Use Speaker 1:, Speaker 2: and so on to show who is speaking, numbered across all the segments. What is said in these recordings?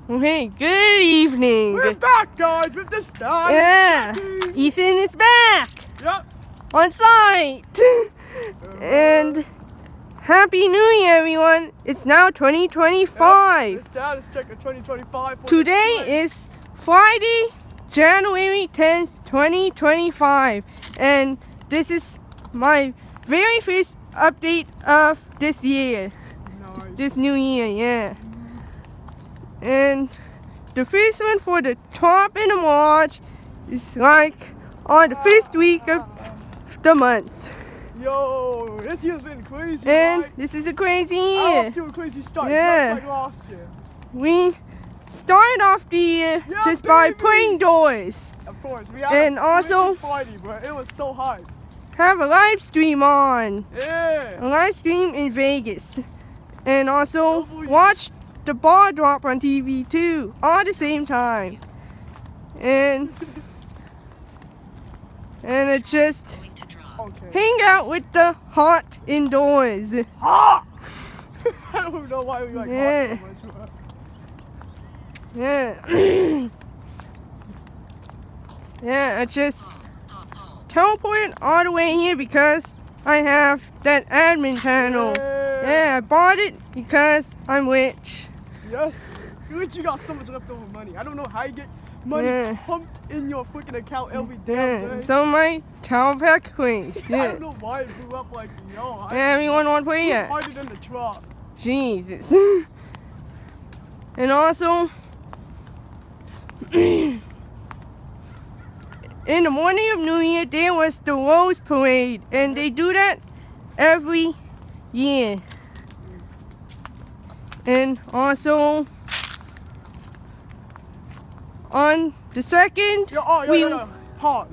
Speaker 1: Okay, good evening.
Speaker 2: We're back, guys, with the start.
Speaker 1: Yeah, Ethan is back.
Speaker 2: Yep.
Speaker 1: On site. And Happy New Year, everyone. It's now 2025.
Speaker 2: Yep. Let's check the 2025.
Speaker 1: Today is Friday, January 10th, 2025. And this is my very first update of this year.
Speaker 2: Nice.
Speaker 1: This new year, yeah. And the first one for the top in the March is like on the first week of the month.
Speaker 2: Yo, this year's been crazy,
Speaker 1: And
Speaker 2: right?
Speaker 1: this is a crazy
Speaker 2: Off
Speaker 1: year.
Speaker 2: to a crazy start,
Speaker 1: Yeah.
Speaker 2: just like last year.
Speaker 1: We started off the year
Speaker 2: Yeah,
Speaker 1: just by
Speaker 2: baby.
Speaker 1: playing doors.
Speaker 2: Of course, we had
Speaker 1: And
Speaker 2: a
Speaker 1: also-
Speaker 2: crazy party, but it was so hype.
Speaker 1: Have a live stream on.
Speaker 2: Yeah.
Speaker 1: A live stream in Vegas. And also watch the ball drop on TV too, all at the same time. And it just
Speaker 2: Okay.
Speaker 1: hang out with the hot indoors.
Speaker 2: Hot! I don't know why we like
Speaker 1: Yeah.
Speaker 2: hot so much.
Speaker 1: Yeah. Yeah, I just teleported all the way here because I have that admin channel. Yeah, I bought it because I'm rich.
Speaker 2: Yes. Good, you got so much leftover money. I don't know how you get money
Speaker 1: Yeah.
Speaker 2: pumped in your freaking account every damn
Speaker 1: Yeah,
Speaker 2: day.
Speaker 1: so my tower pack quiz.
Speaker 2: I
Speaker 1: Yeah.
Speaker 2: don't know why it blew up like yo.
Speaker 1: Yeah, everyone want to play it?
Speaker 2: Harder than the truck.
Speaker 1: Jesus. And also, in the morning of New Year, there was the Rose Parade, and they do that every year. And also, on the 2nd,
Speaker 2: Yo, pause.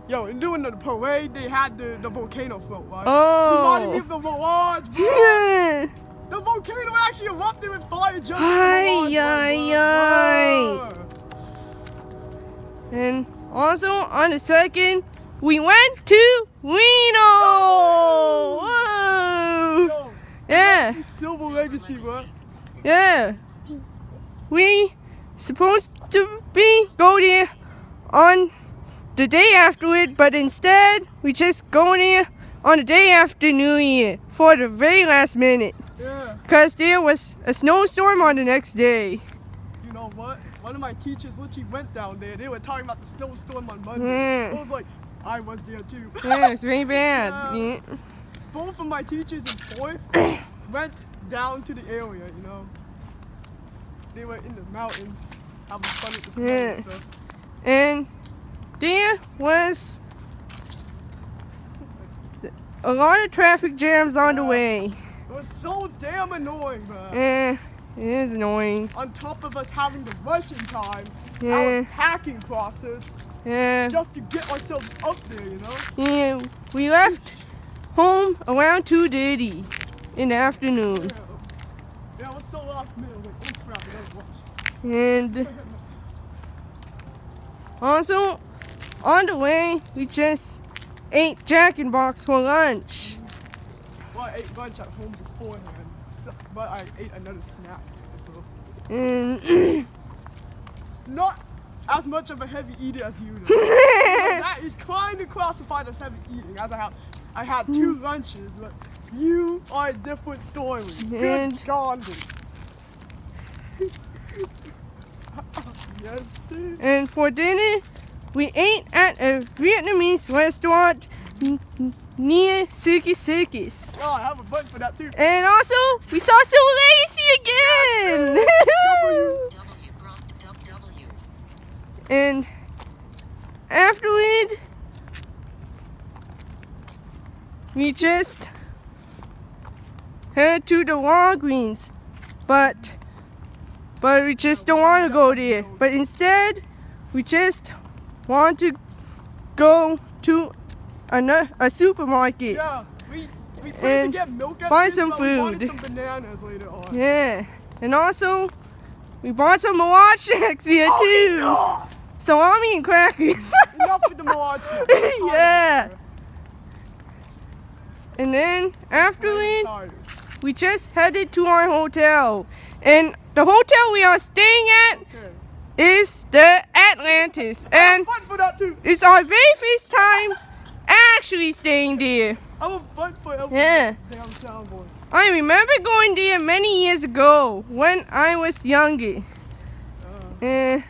Speaker 2: Yo, in doing the parade, they had the volcano float, right?
Speaker 1: Oh.
Speaker 2: Reminded me of the Mirage, bro.
Speaker 1: Yeah.
Speaker 2: The volcano actually erupted with fire just
Speaker 1: Ay, ay, ay. And also on the 2nd, we went to Reno. Whoa.
Speaker 2: Yo,
Speaker 1: Yeah,
Speaker 2: Silver Legacy, bro.
Speaker 1: yeah. We supposed to go there on the day after it, but instead we just go there on the day after New Year for the very last minute.
Speaker 2: Yeah.
Speaker 1: Because there was a snowstorm on the next day.
Speaker 2: You know what? One of my teachers literally went down there. They were talking about the snowstorm on Monday.
Speaker 1: Mm.
Speaker 2: I was like, I was there too.
Speaker 1: Yeah, it's very bad.
Speaker 2: Yeah.
Speaker 1: Yeah.
Speaker 2: Both of my teachers in fourth went down to the area, you know. They were in the mountains having fun with the snow
Speaker 1: Yeah.
Speaker 2: and stuff.
Speaker 1: And there was a lot of traffic jams on the
Speaker 2: Yeah.
Speaker 1: way.
Speaker 2: It was so damn annoying, bro.
Speaker 1: It is annoying.
Speaker 2: On top of us having the rushing time,
Speaker 1: Yeah.
Speaker 2: our packing process,
Speaker 1: Yeah.
Speaker 2: just to get ourselves up there, you know.
Speaker 1: Yeah, we left home around 2:30 in the afternoon.
Speaker 2: Yeah, it was so last minute. Like, oh crap, we gotta rush.
Speaker 1: And also, on the way, we just ate Jack in Box for lunch.
Speaker 2: Well, I ate lunch at home beforehand, but I ate another snack. So.
Speaker 1: And
Speaker 2: Not as much of a heavy eater as you do. That is kind of classified as heavy eating, as I had 2 lunches, but you are a different story. Good
Speaker 1: And-
Speaker 2: God. Yes, sir.
Speaker 1: And for dinner, we ate at a Vietnamese restaurant near Circus.
Speaker 2: Oh, I have a bunch for that too.
Speaker 1: And also, we saw Silver Legacy again. And afterward, we just head to the Walgreens, but we just don't want to go there. But instead, we just want to go to a supermarket.
Speaker 2: Yeah, we planned to
Speaker 1: And
Speaker 2: get milk at
Speaker 1: buy
Speaker 2: first,
Speaker 1: some
Speaker 2: but we wanted
Speaker 1: food.
Speaker 2: some bananas later on.
Speaker 1: Yeah, and also we bought some Mirage snacks here too.
Speaker 2: Oh,
Speaker 1: Salami and crackers.
Speaker 2: enough with the Mirage.
Speaker 1: Yeah. And then afterward, we just headed to our hotel. And the hotel we are staying at
Speaker 2: Okay.
Speaker 1: is the Atlantis, and
Speaker 2: I'm for that too.
Speaker 1: it's our very first time actually staying there.
Speaker 2: I'm a fight for every
Speaker 1: Yeah.
Speaker 2: damn town boy.
Speaker 1: I remember going there many years ago when I was younger. And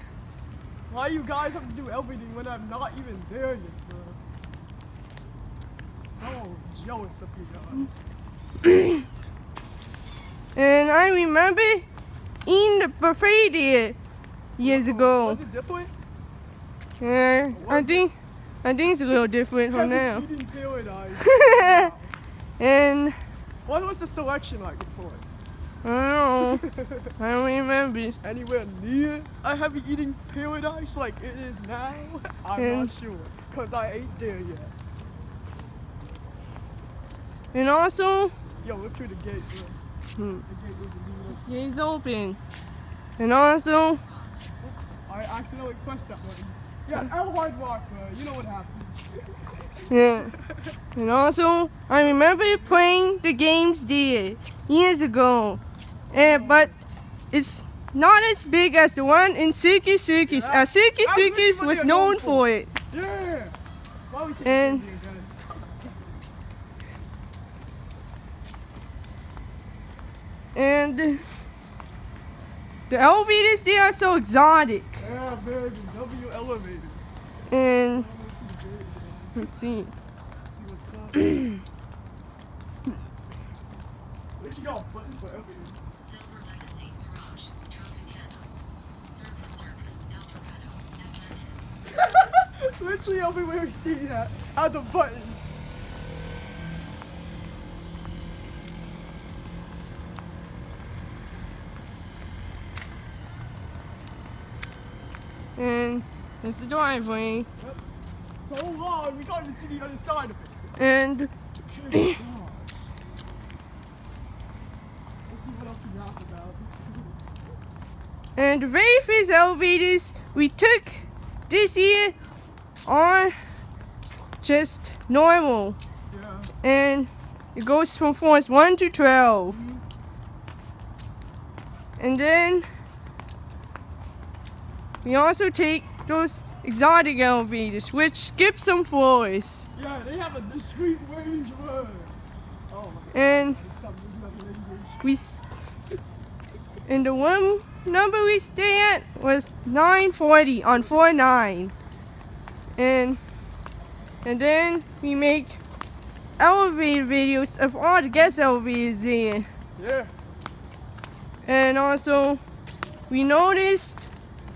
Speaker 2: Why you guys have to do everything when I'm not even there yet, bro? So jealous of you guys.
Speaker 1: and I remember eating the buffet there years ago.
Speaker 2: Was it different?
Speaker 1: Yeah, I think it's a little different from now.
Speaker 2: Eating paradise.
Speaker 1: And
Speaker 2: What was the selection like before?
Speaker 1: I don't know. I don't remember.
Speaker 2: Anywhere near a heavy eating paradise like it is now? I'm not sure, because I ain't there yet.
Speaker 1: And also,
Speaker 2: Yo, look through the gate, bro. The gate isn't leaving.
Speaker 1: it's open. And also,
Speaker 2: Oops, I accidentally pressed that button. Yeah, L hard rock, bro. You know what happened.
Speaker 1: yeah. And also, I remember playing the games there years ago. But it's not as big as the one in Circus Circus.
Speaker 2: Yeah.
Speaker 1: Circus
Speaker 2: That's
Speaker 1: Circus
Speaker 2: what
Speaker 1: was
Speaker 2: they're
Speaker 1: known
Speaker 2: known
Speaker 1: for
Speaker 2: for.
Speaker 1: it.
Speaker 2: Yeah! Why we take
Speaker 1: And-
Speaker 2: it again?
Speaker 1: And the elevators there are so exotic.
Speaker 2: Yeah, baby. W elevators.
Speaker 1: And let's see.
Speaker 2: See what's up. What you got buttons for everything?
Speaker 3: Silver Legacy, Mirage, Tropicana, Circus, El Dorado, Atlantis.
Speaker 2: Literally everywhere you see that has a button.
Speaker 1: And it's the driveway.
Speaker 2: So long, we can't even see the other side of it.
Speaker 1: And
Speaker 2: Good gosh. Let's see what else we got about.
Speaker 1: And the very first elevators we took this year are just normal.
Speaker 2: Yeah.
Speaker 1: And it goes from floors 1 to 12. And then we also take those exotic elevators, which skip some floors.
Speaker 2: Yeah, they have a discrete range word. Oh my god.
Speaker 1: And
Speaker 2: Something is not language.
Speaker 1: we and the room number we stay at was 940 on floor 9. And then we make elevator videos of all the guest elevators there.
Speaker 2: Yeah.
Speaker 1: And also we noticed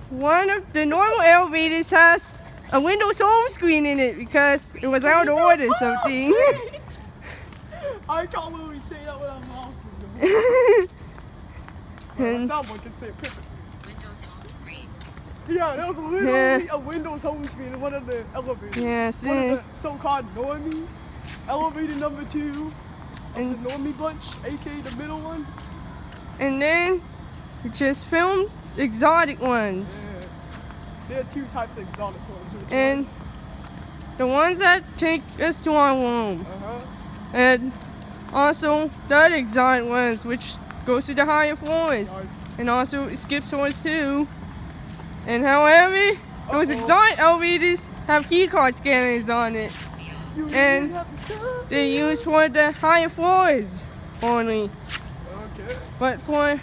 Speaker 1: one of the normal elevators has a Windows home screen in it because it was out of order or something.
Speaker 2: I can't really say that when I'm lost.
Speaker 1: And
Speaker 2: Someone can say it perfect.
Speaker 3: Windows home screen.
Speaker 2: Yeah, there was literally a Windows home screen in one of the elevators.
Speaker 1: yeah,
Speaker 2: One
Speaker 1: see,
Speaker 2: of the so-called normies. Elevator number 2 of
Speaker 1: and
Speaker 2: the normie bunch, aka the middle one.
Speaker 1: and then we just filmed exotic ones.
Speaker 2: Yeah. There are 2 types of exotic ones. which
Speaker 1: And the ones that take us to our room.
Speaker 2: uh-huh.
Speaker 1: And also the other exotic ones which goes to the higher floors.
Speaker 2: Yikes.
Speaker 1: And also it skips floors too. And however, those
Speaker 2: Uh-oh.
Speaker 1: exotic elevators have key card scanners on it.
Speaker 2: You
Speaker 1: And
Speaker 2: didn't have to tell
Speaker 1: They're
Speaker 2: me.
Speaker 1: used for the higher floors only.
Speaker 2: Okay.
Speaker 1: But for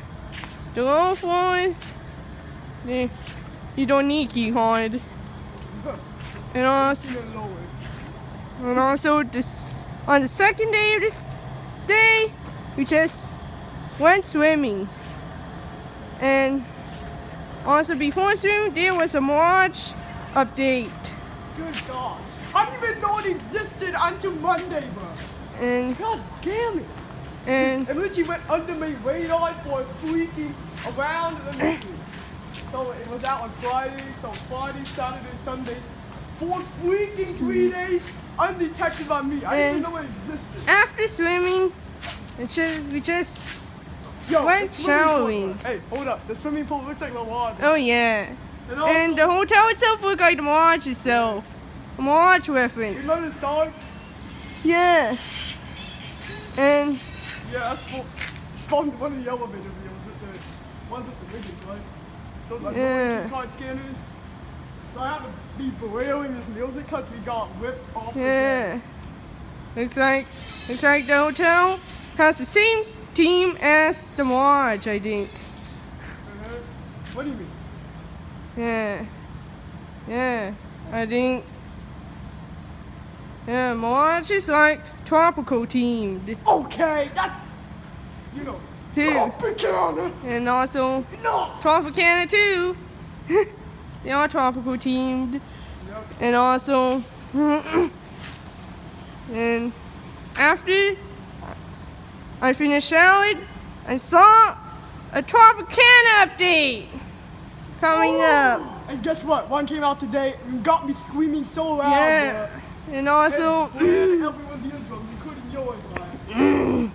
Speaker 1: the lower floors, you don't need key card. And also,
Speaker 2: Even lower.
Speaker 1: this on the second day of this day, we just went swimming. And also before swimming, there was a March update.
Speaker 2: Good gosh. I didn't even know it existed until Monday, bro.
Speaker 1: And
Speaker 2: God damn it.
Speaker 1: and
Speaker 2: It literally went under my radar for freaking around the movie. So it was out on Friday, so Friday, Saturday, Sunday. For freaking 3 days, undetected by me. I didn't even know it existed.
Speaker 1: after swimming, we just
Speaker 2: Yo,
Speaker 1: went
Speaker 2: the swimming pool-
Speaker 1: showering.
Speaker 2: Hey, hold up. The swimming pool looks like the water.
Speaker 1: Oh yeah.
Speaker 2: And also,
Speaker 1: And the hotel itself looked like the March itself. A March reference.
Speaker 2: you know the song?
Speaker 1: Yeah. And
Speaker 2: Yeah, that's from one of the elevator videos. With ones with the biggest, right? Those like
Speaker 1: Yeah.
Speaker 2: card scanners. So I have to be berailing this music because we got whipped off.
Speaker 1: Yeah. Looks like the hotel has the same team as the March, I think.
Speaker 2: What do you mean?
Speaker 1: Yeah. Yeah. I think. Yeah, March is like tropical themed
Speaker 2: Okay, that's, you know,
Speaker 1: too.
Speaker 2: Tropicana.
Speaker 1: And also
Speaker 2: No.
Speaker 1: Tropicana too. They are tropical themed.
Speaker 2: Yep.
Speaker 1: And also, and after I finished showering, I saw a Tropicana update coming up.
Speaker 2: And guess what? One came out today and got me screaming so loud.
Speaker 1: Yeah. And also,
Speaker 2: Everyone's eardrums, including yours, man.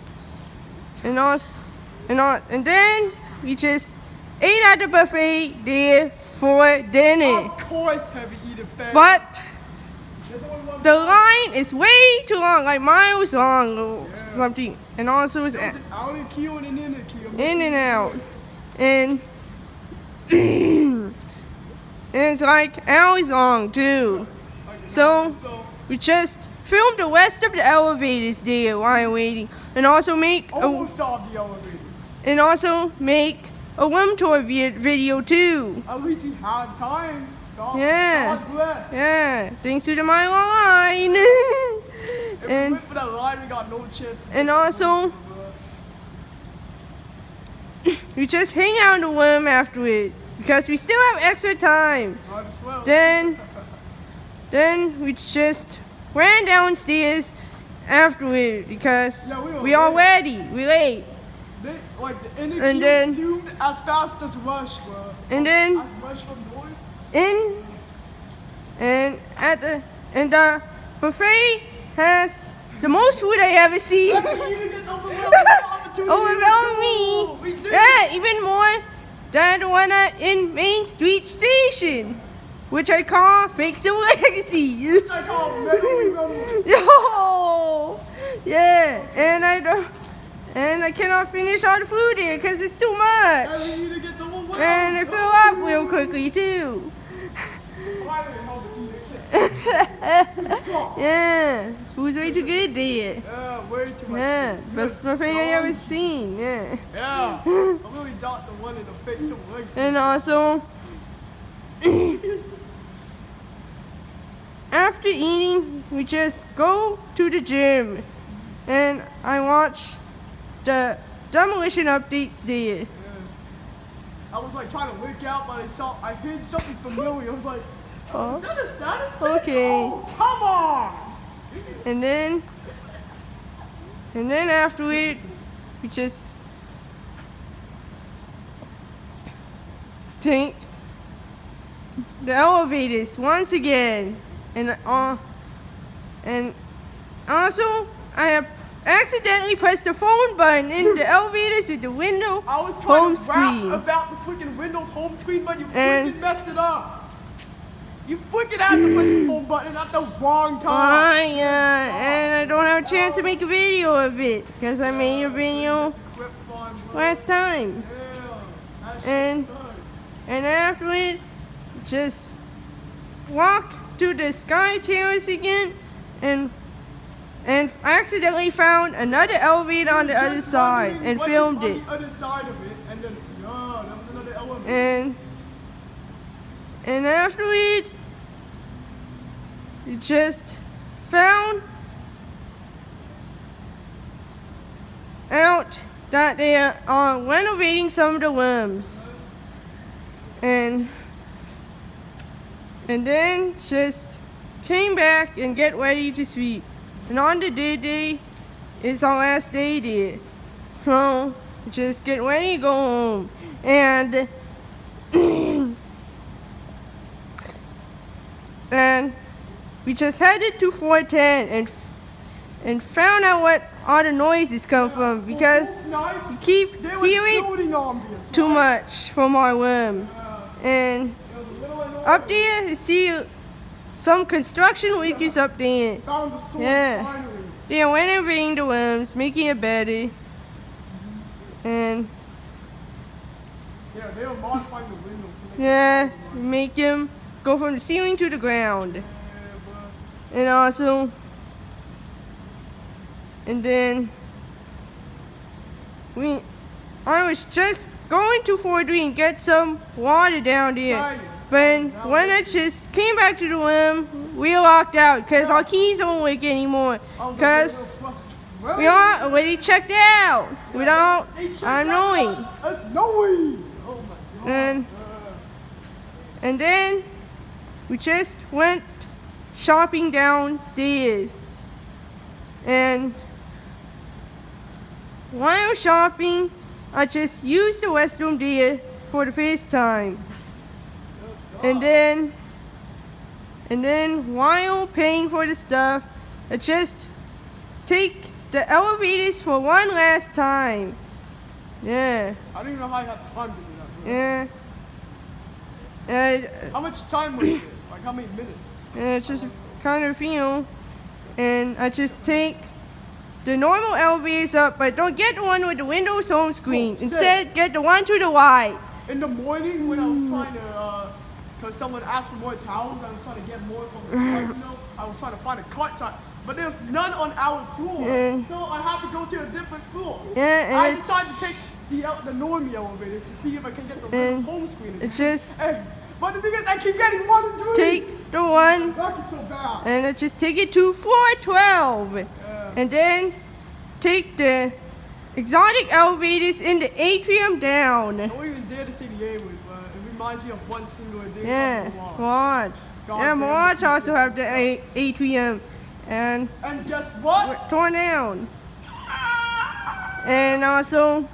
Speaker 1: and then we just ate at the buffet there for dinner.
Speaker 2: Of course, heavy eater fan.
Speaker 1: But
Speaker 2: There's only one
Speaker 1: the line is way too long, like miles long or
Speaker 2: Yeah.
Speaker 1: something. And also it's
Speaker 2: There's an outer key and an inner key.
Speaker 1: in and out. And and it's like hours long too. So we just filmed the rest of the elevators there while waiting, and also make
Speaker 2: Almost all the elevators.
Speaker 1: a room tour video too.
Speaker 2: At least he had time. God,
Speaker 1: Yeah.
Speaker 2: God bless.
Speaker 1: Yeah, thanks to the mile line.
Speaker 2: If we
Speaker 1: and
Speaker 2: went for that line, we got no chance.
Speaker 1: and also we just hang out in the room afterward because we still have extra time.
Speaker 2: Might as well.
Speaker 1: Then we just ran downstairs afterward because
Speaker 2: Yeah, we were
Speaker 1: we are
Speaker 2: late.
Speaker 1: ready. We late.
Speaker 2: They, like the inner
Speaker 1: And
Speaker 2: key
Speaker 1: then-
Speaker 2: zoomed as fast as Rush, bro.
Speaker 1: And then
Speaker 2: As Rush from Noise.
Speaker 1: and the buffet has the most food I ever seen. Overwhelmed me. Yeah, even more than the one in Main Street Station, which I call Fakes and Legacy.
Speaker 2: Which I call Metal.
Speaker 1: Yo, yeah, and I cannot finish all the food here because it's too much,
Speaker 2: Heavy eater gets overwhelmed.
Speaker 1: and I fill up real quickly too.
Speaker 2: Why do they call the eater?
Speaker 1: Yeah, food's way too good there.
Speaker 2: Yeah, way too much.
Speaker 1: Yeah,
Speaker 2: Good
Speaker 1: best buffet I ever
Speaker 2: God.
Speaker 1: seen. Yeah,
Speaker 2: Yeah, I really thought the one in the face of legs.
Speaker 1: and also after eating, we just go to the gym, and I watch the Demolition updates there.
Speaker 2: Yeah. I was like trying to work out, but I heard something familiar. I was like,
Speaker 1: Oh.
Speaker 2: is that a status check?
Speaker 1: Okay.
Speaker 2: Oh, come on!
Speaker 1: And then afterward, we just take the elevators once again, and also I have accidentally pressed the phone button in the elevators with the window
Speaker 2: I was
Speaker 1: home
Speaker 2: trying to rap
Speaker 1: screen.
Speaker 2: about the freaking Windows home screen, but you
Speaker 1: And-
Speaker 2: freaking messed it up. You freaking had to press the phone button at the wrong time.
Speaker 1: And I don't have a chance to make a video of it because I made a video
Speaker 2: Quit fun, bro.
Speaker 1: last time.
Speaker 2: Yeah, that shit
Speaker 1: And-
Speaker 2: sucks.
Speaker 1: And afterward, just walk to the Sky Terrace again, and accidentally found another elevator on the
Speaker 2: Just
Speaker 1: other side
Speaker 2: wondering
Speaker 1: and
Speaker 2: what is
Speaker 1: filmed
Speaker 2: on
Speaker 1: it.
Speaker 2: the other side of it, and then, yeah, that was another elevator.
Speaker 1: And afterward, we just found out that they are renovating some of the rooms. And then just came back and get ready to sleep. And on the day is our last day there. So just get ready to go home. And and we just headed to 410 and found out what all the noises come from because we keep
Speaker 2: There was
Speaker 1: hearing
Speaker 2: building ambience,
Speaker 1: too
Speaker 2: right?
Speaker 1: much from our room. And
Speaker 2: There was a little annoying.
Speaker 1: up there, you see some construction workers up there.
Speaker 2: Found the source
Speaker 1: Yeah.
Speaker 2: finally.
Speaker 1: They are renovating the rooms, making it better. And
Speaker 2: Yeah, they were modifying the windows. So they
Speaker 1: Yeah, make him go from the ceiling to the ground.
Speaker 2: Yeah, bro.
Speaker 1: And also, and then I was just going to 43 and get some water down there.
Speaker 2: Right.
Speaker 1: But when I just came back to the room, we were locked out because our keys don't work anymore. Because we are already checked out without our knowing.
Speaker 2: That's knowing. Oh my god.
Speaker 1: And then we just went shopping downstairs. And while shopping, I just used the restroom there for the first time. And then while paying for the stuff, I just take the elevators for one last time. Yeah.
Speaker 2: I don't even know how you had time to do that, bro.
Speaker 1: Yeah. And
Speaker 2: How much time was it? Like how many minutes?
Speaker 1: it's just kind of and I just take the normal elevators up, but don't get the one with the Windows home screen.
Speaker 2: Oh,
Speaker 1: Instead, get the one to the right.
Speaker 2: In the morning when I was trying to, because someone asked for more towels, I was trying to get more from the casino. I was trying to find a cart shop, but there's none on our floor.
Speaker 1: Yeah.
Speaker 2: So I had to go to a different floor.
Speaker 1: Yeah, and
Speaker 2: I
Speaker 1: it's-
Speaker 2: decided to take the normie elevators to see if I can get the
Speaker 1: And
Speaker 2: home screen again.
Speaker 1: It's just
Speaker 2: Hey, but the thing is, I keep getting 1 and 3.
Speaker 1: take the one
Speaker 2: That is so bad.
Speaker 1: and I just take it to floor 12. And then take the exotic elevators in the atrium down.
Speaker 2: Don't even dare to say the A word, but it reminds me of one single day.
Speaker 1: Yeah,
Speaker 2: Watch.
Speaker 1: watch.
Speaker 2: God
Speaker 1: Yeah,
Speaker 2: damn it.
Speaker 1: watch also have the atrium and
Speaker 2: And guess what?
Speaker 1: torn down. And also,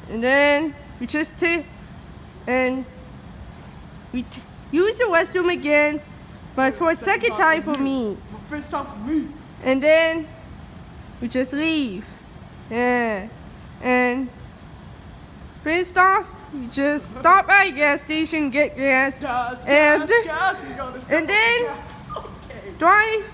Speaker 1: and then we just use the restroom again, but it's for a second time for me.
Speaker 2: The first time for me.
Speaker 1: And then we just leave. Yeah. And first off, we just stop at a gas station, get gas,
Speaker 2: Gas,
Speaker 1: and
Speaker 2: gas, we gotta stop
Speaker 1: and then
Speaker 2: gas. Okay.
Speaker 1: drive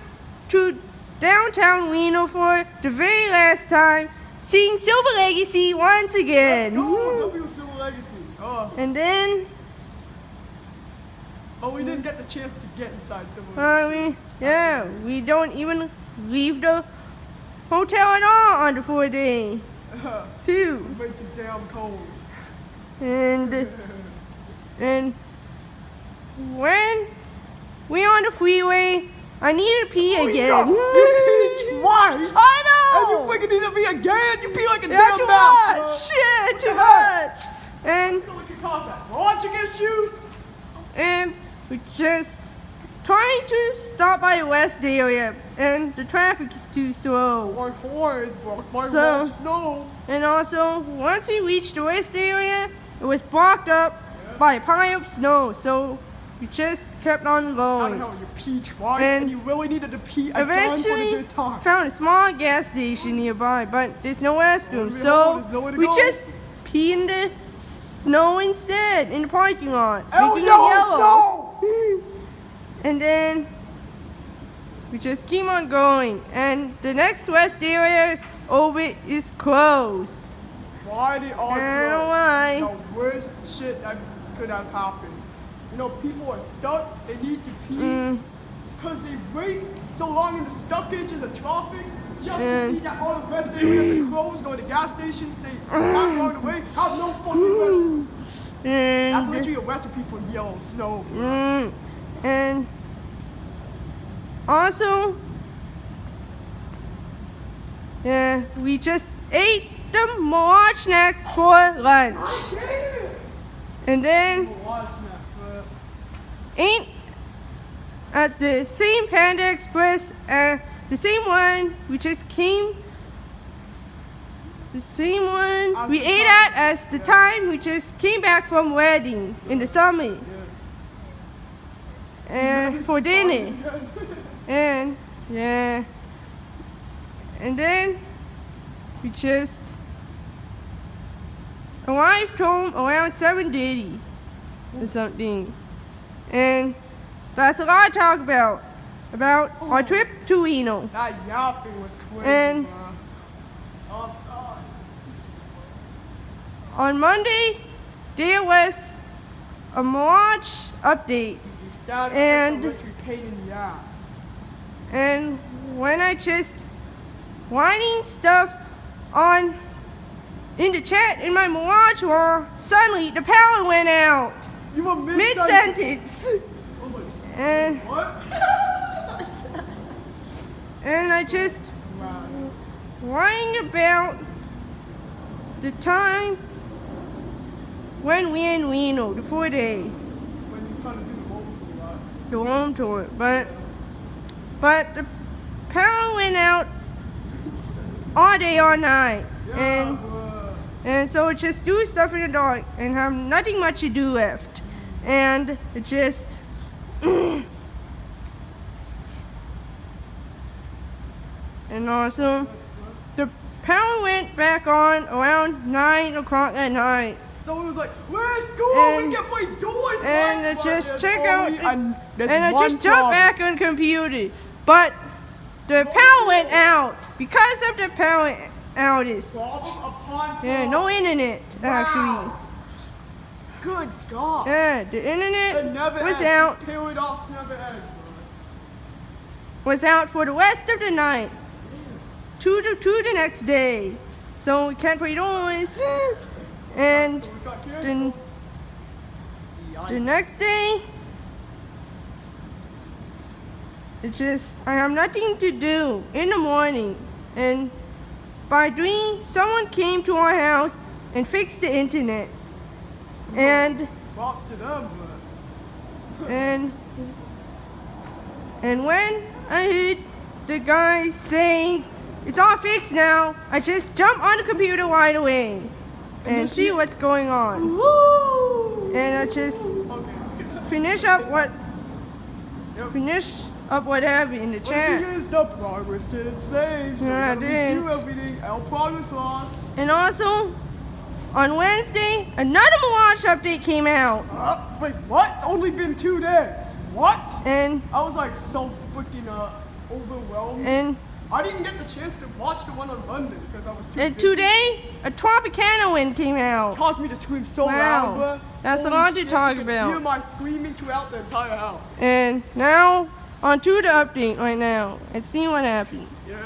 Speaker 1: to downtown Reno for the very last time, seeing Silver Legacy once again.
Speaker 2: Go, W Silver Legacy. Oh,
Speaker 1: And then
Speaker 2: but we didn't get the chance to get inside Silver Legacy.
Speaker 1: we don't even leave the hotel at all on the 4th day, too.
Speaker 2: It's way too damn cold.
Speaker 1: And when we on the freeway, I needed to pee again.
Speaker 2: You pee twice.
Speaker 1: I
Speaker 2: And
Speaker 1: know.
Speaker 2: you freaking need to be again. You pee like a
Speaker 1: Yeah,
Speaker 2: damn
Speaker 1: too
Speaker 2: mouse.
Speaker 1: much. Shit, too much. And
Speaker 2: What can cause that? Launching issues.
Speaker 1: and we just trying to stop by the west area, and the traffic is too slow.
Speaker 2: My car is blocked by
Speaker 1: So-
Speaker 2: rough snow.
Speaker 1: And also, once we reached the west area, it was blocked up by a pile of snow. So we just kept on
Speaker 2: How the
Speaker 1: going.
Speaker 2: hell you pee twice
Speaker 1: And
Speaker 2: and you really needed to pee again for the
Speaker 1: Eventually,
Speaker 2: good time?
Speaker 1: found a small gas station nearby, but there's no restroom,
Speaker 2: There's
Speaker 1: so
Speaker 2: nowhere to
Speaker 1: we
Speaker 2: go.
Speaker 1: just pee in the snow instead in the parking lot,
Speaker 2: Hell
Speaker 1: making
Speaker 2: no,
Speaker 1: it yellow.
Speaker 2: no!
Speaker 1: And then we just keep on going, and the next west area is closed.
Speaker 2: Why they are
Speaker 1: I don't know why.
Speaker 2: the worst shit that could have happened? You know, people are stuck, they need to pee,
Speaker 1: Mm.
Speaker 2: because they wait so long in the stuckage and the traffic, just to
Speaker 1: Mm.
Speaker 2: see that all the rest areas are closed, go to gas stations, they not going away, have no fucking restroom. That's
Speaker 1: And
Speaker 2: literally a recipe for yellow snow.
Speaker 1: and also, yeah, we just ate the Mirage snacks for lunch, and then ate at the same Panda Express, the same one we just came. The same one we ate at as the time we just came back from wedding in the summer. And for dinner. And yeah. And then we just arrived home around 7:30 or something. And that's a lot to talk about our trip to Reno.
Speaker 2: That yapping was crazy,
Speaker 1: And-
Speaker 2: bro. I'm tired.
Speaker 1: on Monday, there was a March update. And-
Speaker 2: electric pain in the ass.
Speaker 1: And when I just writing stuff on in the chat in my Mirage wall, suddenly the power went out
Speaker 2: You were
Speaker 1: mid-sentence. And
Speaker 2: What?
Speaker 1: and I just
Speaker 2: Wow.
Speaker 1: writing about the time when we in Reno, the 4-day,
Speaker 2: When you trying to do the multiple, right?
Speaker 1: the home tour, but the power went out all day, all night,
Speaker 2: Yeah, bruh.
Speaker 1: and so it just do stuff in the dark and have nothing much to do left, and it just and also the power went back on around 9 o'clock at night.
Speaker 2: So it was like, let's go,
Speaker 1: And-
Speaker 2: we can play doors,
Speaker 1: and
Speaker 2: right?
Speaker 1: it
Speaker 2: But
Speaker 1: just
Speaker 2: there's
Speaker 1: check out
Speaker 2: only there's
Speaker 1: and I
Speaker 2: one
Speaker 1: just jumped
Speaker 2: problem.
Speaker 1: back on computer, but the power went out because of the power outage.
Speaker 2: Problem upon
Speaker 1: Yeah,
Speaker 2: problem.
Speaker 1: no internet actually.
Speaker 2: Wow. Good God.
Speaker 1: Yeah, the
Speaker 2: It
Speaker 1: internet
Speaker 2: never
Speaker 1: was
Speaker 2: ends.
Speaker 1: out
Speaker 2: Paradox never ends,
Speaker 1: for the rest of the night to the next day, so we can't play doors. And
Speaker 2: bro. So it got
Speaker 1: then
Speaker 2: canceled.
Speaker 1: the next day, it's just I have nothing to do in the morning, and by doing, someone came to our house and fixed the internet, and
Speaker 2: Props to them, but
Speaker 1: and when I heard the guy saying it's all fixed now, I just jump on the computer right away and see what's going on,
Speaker 2: woo!
Speaker 1: and I just
Speaker 2: Okay.
Speaker 1: finish up whatever in the
Speaker 2: But
Speaker 1: chat.
Speaker 2: here's the progress didn't save. So
Speaker 1: Yeah, I
Speaker 2: we
Speaker 1: didn't.
Speaker 2: do everything. Our progress lost.
Speaker 1: And also, on Wednesday, another Mirage update came out.
Speaker 2: Wait, what? Only been 2 days. What?
Speaker 1: And
Speaker 2: I was like so freaking overwhelmed.
Speaker 1: and
Speaker 2: I didn't get the chance to watch the one on Monday because I was too
Speaker 1: and
Speaker 2: busy.
Speaker 1: today, a Tropicana wind came
Speaker 2: It
Speaker 1: out.
Speaker 2: caused me to scream so
Speaker 1: Wow.
Speaker 2: loud, bro.
Speaker 1: That's a
Speaker 2: Holy
Speaker 1: lot to
Speaker 2: shit,
Speaker 1: talk
Speaker 2: you could
Speaker 1: about.
Speaker 2: hear my screaming throughout the entire house.
Speaker 1: And now, on to the update right now. Let's see what happened.
Speaker 2: Yeah.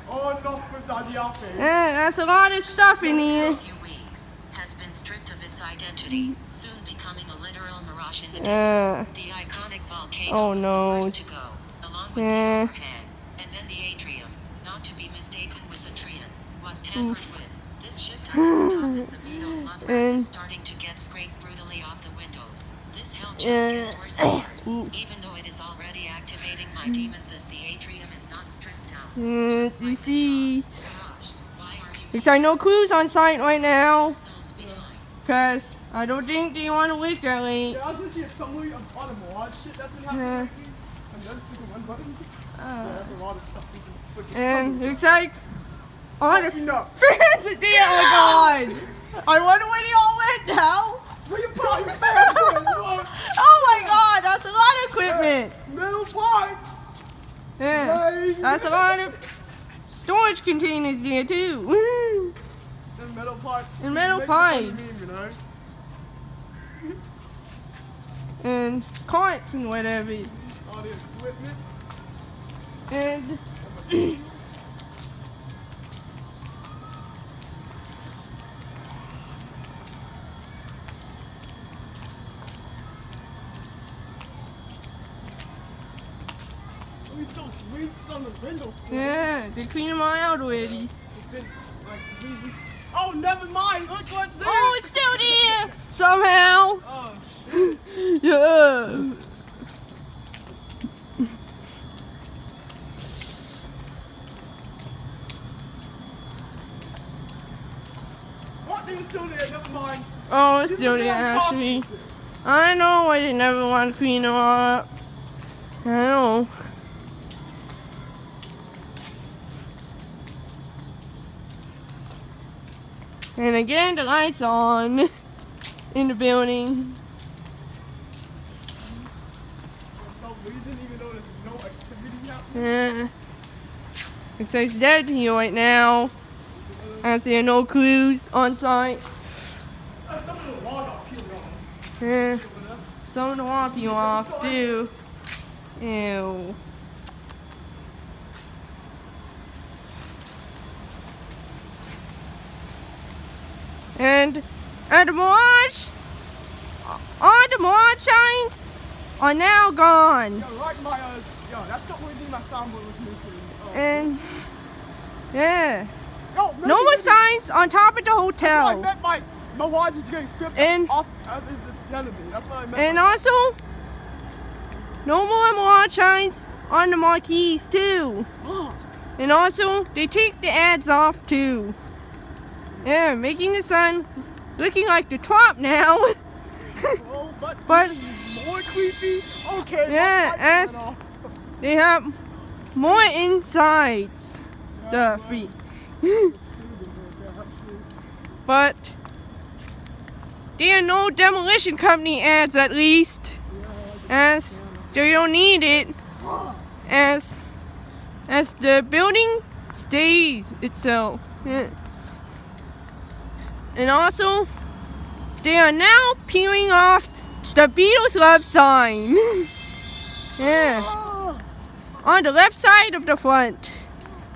Speaker 2: Oh, no, for the outfit.
Speaker 1: And that's a lot of stuff in here.
Speaker 3: few weeks, has been stripped of its identity, soon becoming a literal mirage in the
Speaker 1: Uh,
Speaker 3: desert. The iconic volcano
Speaker 1: oh
Speaker 3: was
Speaker 1: no.
Speaker 3: the first to go, along with
Speaker 1: Yeah.
Speaker 3: the overhang, and then the atrium, not to be mistaken with the Trian, was tampered with. This shit doesn't stop as the Beatles' love rap
Speaker 1: And-
Speaker 3: is starting to get scraped brutally off the windows. This hell just
Speaker 1: Yeah.
Speaker 3: gets worse and worse, even though it is already activating my demons as the atrium is not stripped down. Just
Speaker 1: You
Speaker 3: like
Speaker 1: see,
Speaker 3: Mirage, why are you
Speaker 1: looks like no crews on site right now,
Speaker 3: yourselves behind?
Speaker 1: because I don't think they want to wait that late.
Speaker 2: Yeah, I was literally a summary of all the Mirage shit that's been happening
Speaker 1: Yeah.
Speaker 2: lately. And then freaking one button. Yeah, that's a lot of stuff. we can freaking
Speaker 1: And
Speaker 2: cover.
Speaker 1: looks like all the
Speaker 2: Enough.
Speaker 1: fans are there. Oh my god! I wonder where they all went now.
Speaker 2: Where you put your fans in? Look.
Speaker 1: Oh my god, that's a lot of equipment.
Speaker 2: Metal parts.
Speaker 1: Yeah,
Speaker 2: Right.
Speaker 1: that's a lot of storage containers there too. Woo.
Speaker 2: And metal parts.
Speaker 1: And metal
Speaker 2: Makes a funny
Speaker 1: pipes.
Speaker 2: meme, you know?
Speaker 1: And carts and whatever.
Speaker 2: All the equipment.
Speaker 1: And
Speaker 2: We still leaks on the windowsill.
Speaker 1: yeah, they clean them all out already.
Speaker 2: It's been like 3 weeks. Oh, never mind. Look what's there.
Speaker 1: Oh, it's still there somehow.
Speaker 2: Oh,
Speaker 1: Yeah.
Speaker 2: what? They were still there. Never mind.
Speaker 1: Oh, it's
Speaker 2: These
Speaker 1: still
Speaker 2: are
Speaker 1: there
Speaker 2: damn
Speaker 1: actually.
Speaker 2: copies.
Speaker 1: I know why they never want to clean them up. I know. And again, the lights on in the building.
Speaker 2: For some reason, even though there's no activity happening.
Speaker 1: Yeah. Looks like it's dead here right now. As there are no crews on site. Some to womp you off too. Ew. And the mirage, all the mirage signs are now gone.
Speaker 2: Yeah, right, yeah, that's the only thing my soundboard was missing.
Speaker 1: And yeah,
Speaker 2: Yo,
Speaker 1: no more signs on top of the
Speaker 2: I
Speaker 1: hotel.
Speaker 2: meant my watch is getting stripped
Speaker 1: And-
Speaker 2: off as is the other thing. That's what I meant.
Speaker 1: And also, no more mirage signs on the marquees too. And also, they take the ads off too. Yeah, making the sun looking like the top now.
Speaker 2: Oh,
Speaker 1: But
Speaker 2: more creepy. Okay.
Speaker 1: yeah,
Speaker 2: that's
Speaker 1: as they have more insides. The free. But there are no Demolition Company ads at least, as they don't need it, as the building stays itself. Yeah. And also, they are now peeling off the Beatles love sign. Yeah, on the left side of the front.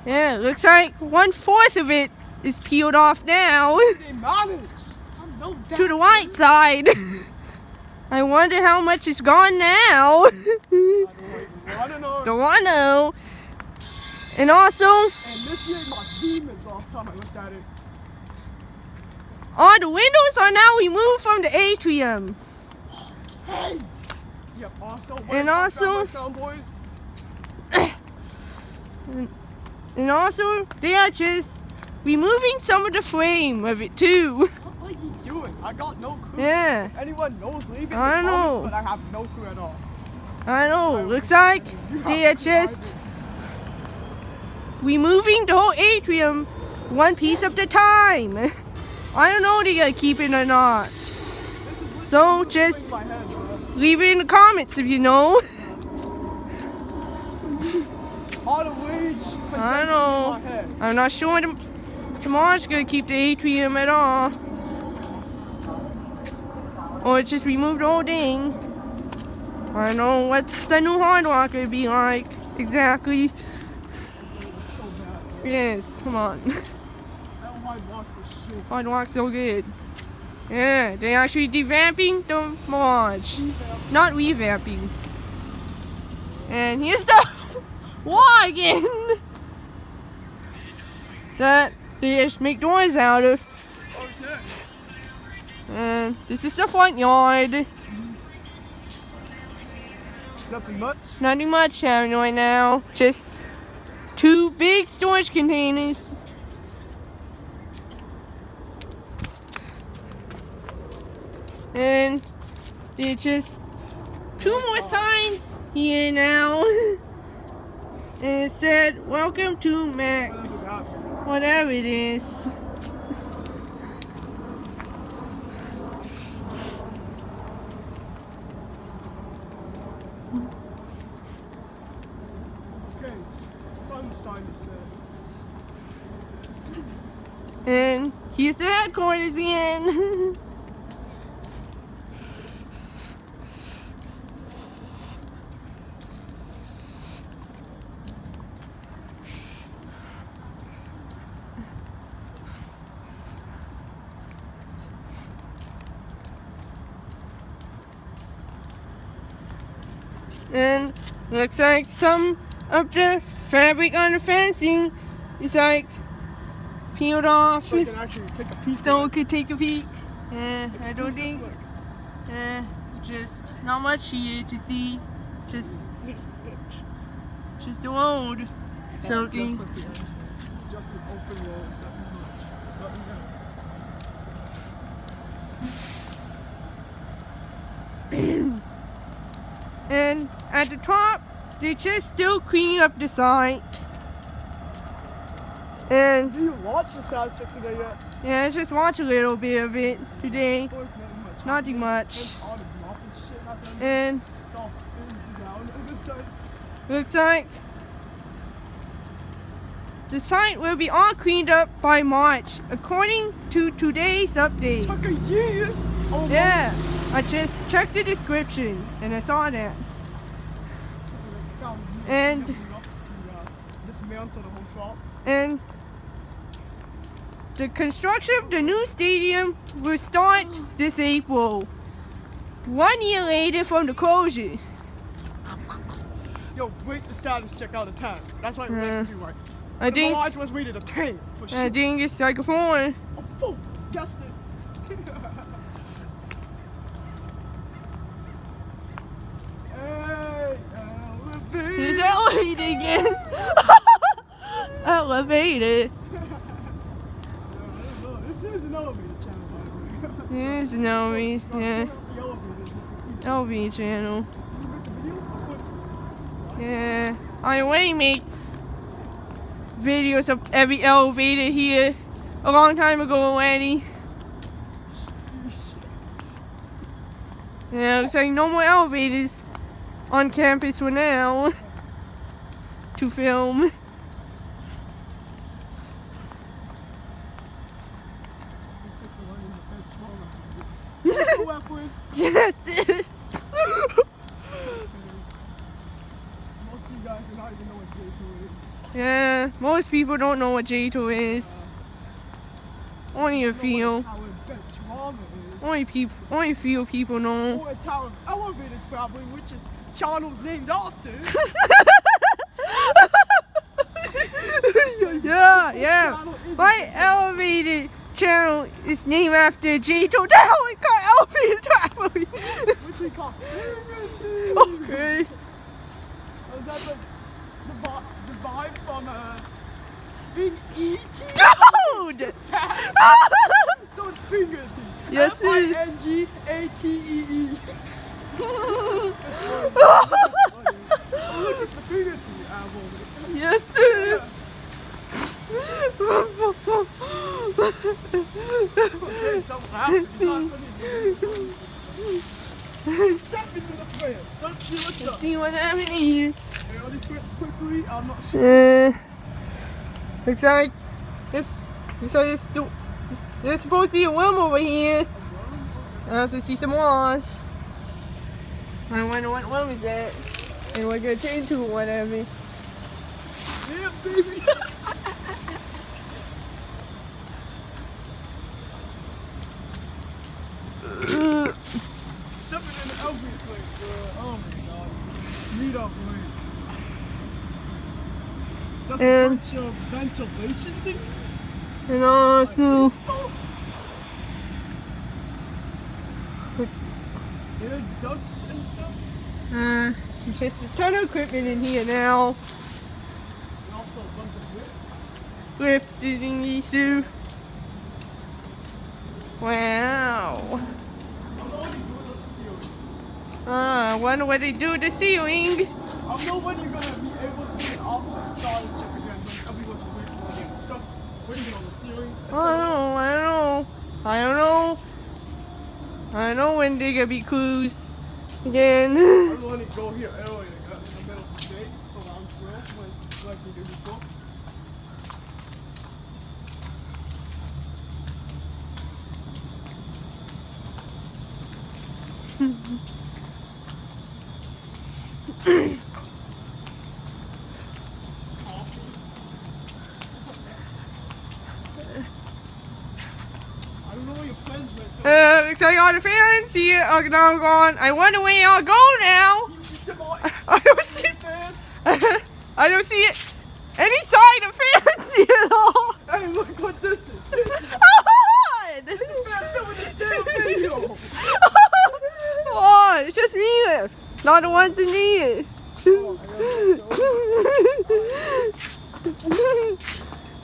Speaker 1: Yeah, looks like 1/4 of it is peeled off now.
Speaker 2: They managed. I'm no doubt.
Speaker 1: To the white side. I wonder how much is gone now.
Speaker 2: I don't know.
Speaker 1: Don't want to know. And also,
Speaker 2: And this year my demons last time I looked at it.
Speaker 1: all the windows are now removed from the atrium.
Speaker 2: Hey! Yep, also.
Speaker 1: And also- And also, they are just removing some of the frame of it too.
Speaker 2: What are you doing? I got no clue.
Speaker 1: Yeah,
Speaker 2: If anyone knows, leave it in
Speaker 1: I
Speaker 2: the
Speaker 1: know.
Speaker 2: comments, but I have no clue at all.
Speaker 1: I know. Looks like they are just removing the whole atrium one piece at a time. I don't know if they're gonna keep it or not.
Speaker 2: This is
Speaker 1: So
Speaker 2: literally
Speaker 1: just
Speaker 2: my head, bro.
Speaker 1: leave it in the comments if you know.
Speaker 2: All the rage
Speaker 1: I
Speaker 2: in
Speaker 1: know.
Speaker 2: my head.
Speaker 1: I'm not sure tomorrow's gonna keep the atrium at all. Or just remove the whole thing. I don't know what's the new Hard Rock gonna be like exactly.
Speaker 2: So bad.
Speaker 1: Yes, come on.
Speaker 2: That white walk was shit.
Speaker 1: Hard Rock's so good. Yeah, they actually devamping the Mirage. Not revamping. And here's the wall again. That they just make noise out of.
Speaker 2: Okay.
Speaker 1: And this is the front yard.
Speaker 2: Nothing much.
Speaker 1: Nothing much happening right now. Just 2 big storage containers. And there's just 2 more signs here now. And it said, "Welcome to Max." Whatever it is.
Speaker 2: Okay. Sun's starting to set.
Speaker 1: And here's the headquarters again. And looks like some of the fabric on the fencing is like peeled off,
Speaker 2: So I can actually take a peek.
Speaker 1: so
Speaker 2: at
Speaker 1: we could take a peek. I don't
Speaker 2: it.
Speaker 1: think,
Speaker 2: Look.
Speaker 1: just not much here to see. Just
Speaker 2: This bitch.
Speaker 1: a road, something.
Speaker 2: Just at the end. Just an open road. Nothing else.
Speaker 1: And at the top, they're just still cleaning up the site. And
Speaker 2: Do you watch the sound check today yet?
Speaker 1: yeah, just watch a little bit of it today.
Speaker 2: Of course, nothing much.
Speaker 1: Nothing much.
Speaker 2: There's all the block and shit happening.
Speaker 1: And
Speaker 2: It's all fizzy down on the sides.
Speaker 1: looks like the site will be all cleaned up by March, according to today's update.
Speaker 2: Like a year. Oh,
Speaker 1: Yeah, I just checked the description and I saw that. And
Speaker 2: dismantle the whole shop.
Speaker 1: And the construction of the new stadium will start this April. 1 year later from the closure.
Speaker 2: Yo, wait the status check out the tank. That's what we have to do, right?
Speaker 1: I
Speaker 2: The
Speaker 1: think
Speaker 2: barge was rated a tank for sure.
Speaker 1: I think it's like a 4.
Speaker 2: Oh, guessed it. Hey, elevator.
Speaker 1: He's elevated again. Elevated.
Speaker 2: This is an elevator channel, by the way.
Speaker 1: Here's an elevator. Yeah.
Speaker 2: The elevators, you can see.
Speaker 1: Elevator channel.
Speaker 2: You make the video? Of course.
Speaker 1: Yeah. I already made videos of every elevator here a long time ago already. Yeah, looks like no more elevators on campus for now to film. Yes.
Speaker 2: Most of you guys do not even know what J2 is.
Speaker 1: Yeah, most people don't know what J2 is. Only a few. Only a few people know.
Speaker 2: Or a tower of elevators probably, which is channel's named after.
Speaker 1: Yeah. My elevator channel is named after J2. The hell we got elevator travel.
Speaker 2: Which we call Renovation.
Speaker 1: Okay.
Speaker 2: So that's like the vibe from Big E.T.
Speaker 1: Dude!
Speaker 2: So it's finger teeth.
Speaker 1: Yes, it is.
Speaker 2: Fingatee. Oh, look, it's the finger teeth album.
Speaker 1: Yes, sir.
Speaker 2: Okay, so happened. Step into the plan. Let's see what's
Speaker 1: Let's
Speaker 2: up.
Speaker 1: see what happened here.
Speaker 2: Hey, I'll just quickly, I'm not sure.
Speaker 1: Looks like there's supposed to be a worm over here. I also see some moss. I wonder what worm is that. And we're gonna turn into whatever.
Speaker 2: Yeah, baby. Stepping in the obvious place, bro. Oh my god. Meet up, man. That's a
Speaker 1: And-
Speaker 2: bunch of ventilation things.
Speaker 1: And also,
Speaker 2: Yeah, ducts and stuff.
Speaker 1: there's just a ton of equipment in here now.
Speaker 2: And also a bunch of whips.
Speaker 1: Lifting these two. Wow.
Speaker 2: I'm only doing on the ceiling.
Speaker 1: I wonder what they do with the ceiling.
Speaker 2: I don't know when you're gonna be able to do an optical stars check again when everyone's awake and get stuck putting it on the ceiling.
Speaker 1: I don't know when they're gonna be clues again.
Speaker 2: I want to go here earlier in the middle of the day, around 12, like we did before. I don't know where your friends went.
Speaker 1: Looks like all the fans here are now gone. I wonder where y'all go now. I don't see
Speaker 2: fans.
Speaker 1: I don't see it. Any sign of fans here at all.
Speaker 2: Hey, look what this is. This is
Speaker 1: This
Speaker 2: the fans filming this damn video.
Speaker 1: Oh, it's just me left. Not the ones in here.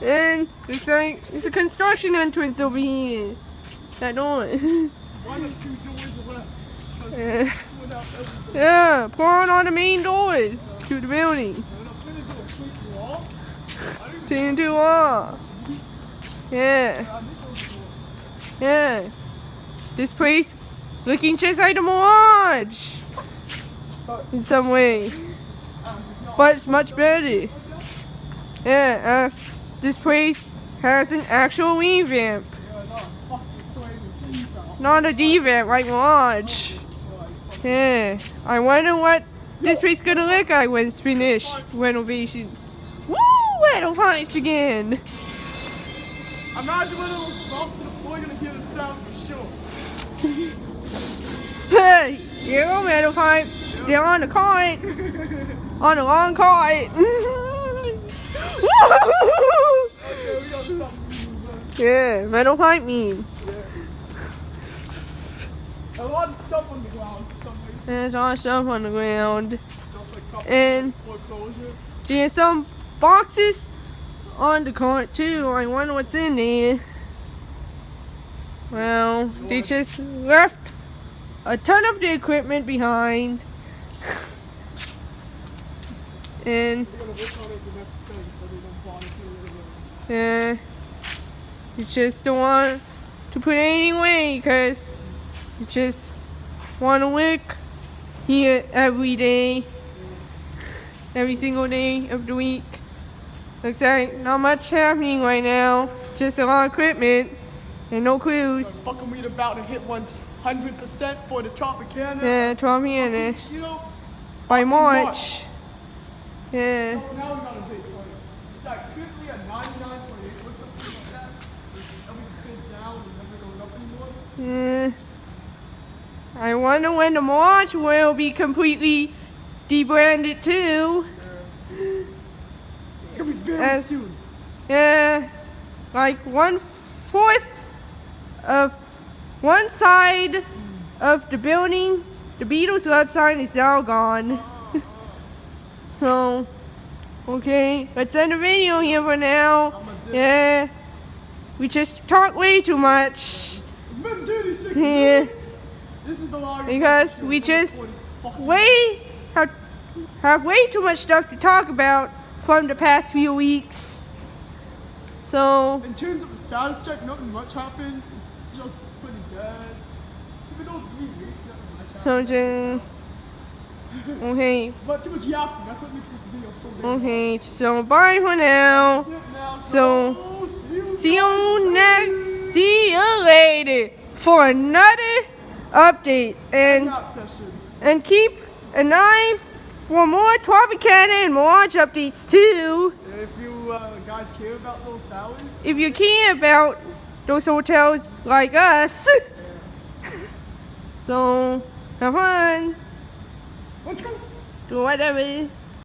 Speaker 1: And looks like there's a construction entrance over here. That door.
Speaker 2: One of two doors left.
Speaker 1: Yeah. Yeah, pouring on the main doors to the building. Turn to wall. Yeah. Yeah. This place looking just like a mirage in some way. But it's much better. Yeah, this place has an actual revamp. not a defect like Lodge. Yeah. I wonder what this place gonna look like when it's finished. Renovation. Woo! Reno pipes again.
Speaker 2: Imagine when those bumps to the floor, you're gonna hear the sound for sure.
Speaker 1: Hey, here go metal pipes. They're on the cart. On the long cart.
Speaker 2: Okay, we gotta stop moving, man.
Speaker 1: Yeah, metal pipe mean.
Speaker 2: A lot of stuff on the ground.
Speaker 1: There's all stuff on the ground.
Speaker 2: Just like couple
Speaker 1: And
Speaker 2: foreclosure.
Speaker 1: there's some boxes on the cart too. I wonder what's in there. Well, they just left a ton of the equipment behind. And
Speaker 2: We're gonna work on it the next thing so they don't volunteer it again.
Speaker 1: you just don't want to put anything away because you just want to work here every day, every single day of the week. Looks like not much happening right now, just a lot of equipment and no crews.
Speaker 2: Fucking weed about to hit 100% for the Tropicana.
Speaker 1: Yeah, 12 minutes
Speaker 2: You know,
Speaker 1: by
Speaker 2: in
Speaker 1: March. Yeah.
Speaker 2: Now we got a date for it. It's like currently at 99.8 or something like that. Everything's down and never going up anymore.
Speaker 1: Yeah. I wonder when the March will be completely debranded too.
Speaker 2: It'll be very
Speaker 1: As-
Speaker 2: soon.
Speaker 1: Yeah, like 1/4 of one side of the building, the Beatles website is now gone. So, okay, let's end the video here for now. Yeah, we just talk way too much.
Speaker 2: It's been 36
Speaker 1: Yeah.
Speaker 2: minutes. This is the longest
Speaker 1: Because
Speaker 2: episode.
Speaker 1: we just
Speaker 2: 40 fucking
Speaker 1: have way too much stuff to talk about from the past few weeks. So,
Speaker 2: In terms of the status check, nothing much happened. It's just pretty bad. Even those 3 weeks, nothing much happened.
Speaker 1: just okay,
Speaker 2: But too much yapping, that's what makes this video so damn
Speaker 1: okay. So bye for now.
Speaker 2: hard. Now,
Speaker 1: So,
Speaker 2: see you
Speaker 1: See you later for another update,
Speaker 2: Hangout session.
Speaker 1: and keep an eye for more Tropicana and Mirage updates too.
Speaker 2: And if you guys care about those salaries,
Speaker 1: If you care about those hotels like us. So have fun.
Speaker 2: let's go.
Speaker 1: Do whatever.